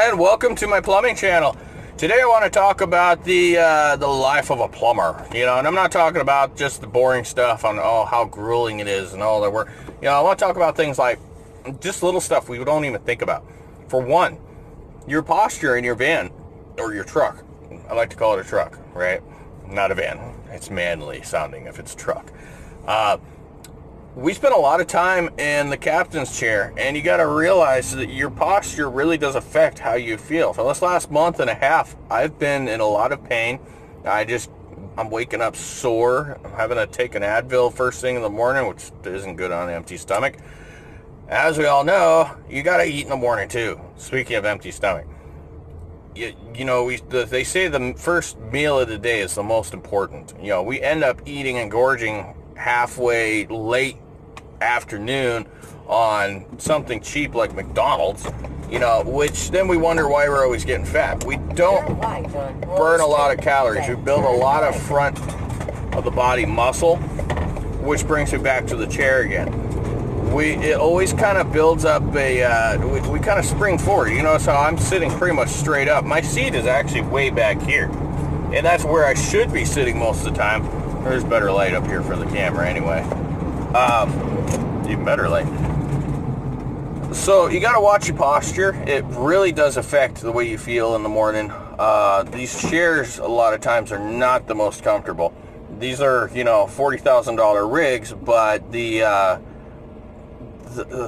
and welcome to my plumbing channel. Today I want to talk about the life of a plumber, and I'm not talking about just the boring stuff on how grueling it is and all that work. I want to talk about things like just little stuff we don't even think about. For one, your posture in your van or your truck. I like to call it a truck, right? Not a van. It's manly sounding if it's a truck. We spend a lot of time in the captain's chair, and you got to realize that your posture really does affect how you feel. For this last month and a half, I've been in a lot of pain. I'm waking up sore. I'm having to take an Advil first thing in the morning, which isn't good on an empty stomach. As we all know, you got to eat in the morning too. Speaking of empty stomach, they say the first meal of the day is the most important. We end up eating and gorging halfway late afternoon on something cheap like McDonald's, which then we wonder why we're always getting fat. We don't burn a lot of calories. We build a lot of front of the body muscle, which brings me back to the chair again. It always kind of builds up we kind of spring forward. So I'm sitting pretty much straight up. My seat is actually way back here, and that's where I should be sitting most of the time. There's better light up here for the camera anyway. Even better light. So you got to watch your posture. It really does affect the way you feel in the morning. These chairs a lot of times are not the most comfortable. These are, $40,000 rigs, but the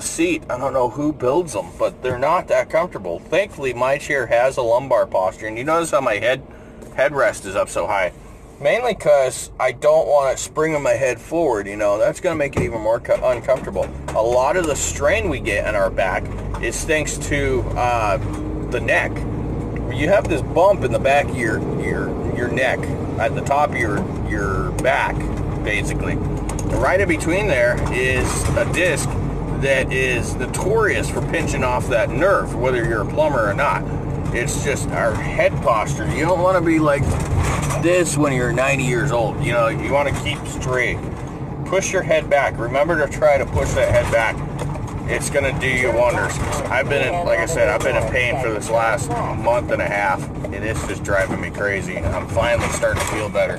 seat, I don't know who builds them, but they're not that comfortable. Thankfully, my chair has a lumbar posture, and you notice how my headrest is up so high. Mainly because I don't want it springing my head forward, that's going to make it even more uncomfortable. A lot of the strain we get in our back is thanks to the neck. You have this bump in the back of your neck, at the top of your back, basically. And right in between there is a disc that is notorious for pinching off that nerve, whether you're a plumber or not. It's just our head posture. You don't want to be like this when you're 90 years old. You want to keep straight. Push your head back. Remember to try to push that head back. It's going to do you wonders. I've been in pain for this last month and a half, and it's just driving me crazy. I'm finally starting to feel better.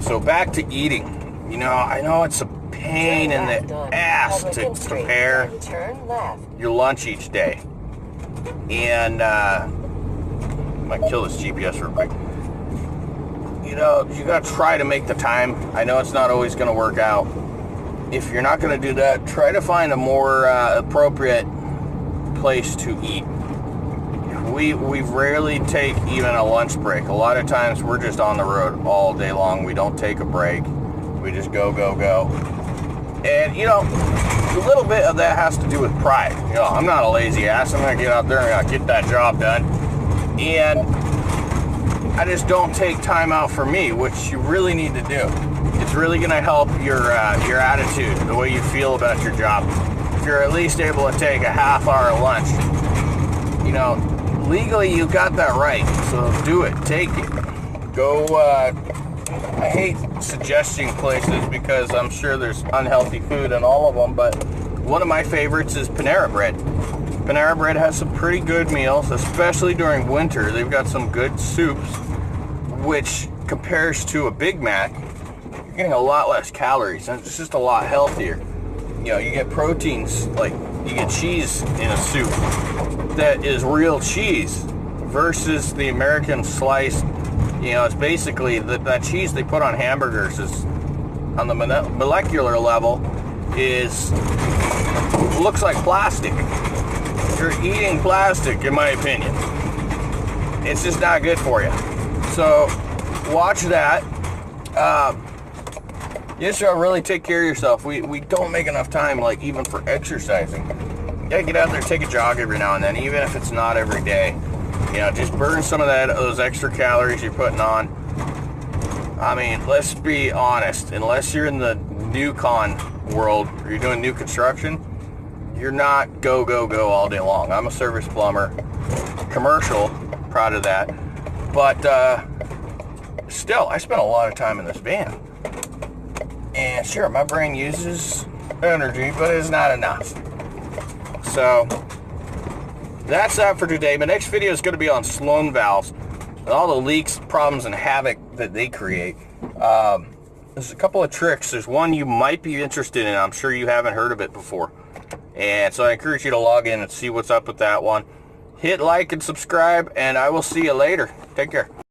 So back to eating. I know it's a pain in the ass to prepare your lunch each day. And might kill this GPS real quick. You gotta try to make the time. I know it's not always gonna work out. If you're not gonna do that, try to find a more appropriate place to eat. We rarely take even a lunch break. A lot of times we're just on the road all day long. We don't take a break. We just go. And, a little bit of that has to do with pride. I'm not a lazy ass. I'm going to get out there and I'm gonna get that job done. And I just don't take time out for me, which you really need to do. It's really going to help your attitude, the way you feel about your job. If you're at least able to take a half-hour lunch, legally you got that right. So do it. Take it. Go. I hate suggesting places because I'm sure there's unhealthy food in all of them, but one of my favorites is Panera Bread. Panera Bread has some pretty good meals, especially during winter. They've got some good soups, which compares to a Big Mac, you're getting a lot less calories, and it's just a lot healthier. You get proteins, like you get cheese in a soup that is real cheese versus the American sliced. It's basically that cheese they put on hamburgers is, on the molecular level, looks like plastic. You're eating plastic, in my opinion. It's just not good for you. So, watch that. You should really take care of yourself. We don't make enough time, even for exercising. You gotta get out there, take a jog every now and then, even if it's not every day. Just burn some of those extra calories you're putting on. I mean, let's be honest. Unless you're in the new con world, or you're doing new construction, you're not go all day long. I'm a service plumber, commercial, proud of that. But still, I spent a lot of time in this van. And sure, my brain uses energy, but it's not enough. So that's that for today. My next video is going to be on Sloan valves and all the leaks, problems, and havoc that they create. There's a couple of tricks. There's one you might be interested in. I'm sure you haven't heard of it before. And so I encourage you to log in and see what's up with that one. Hit like and subscribe, and I will see you later. Take care.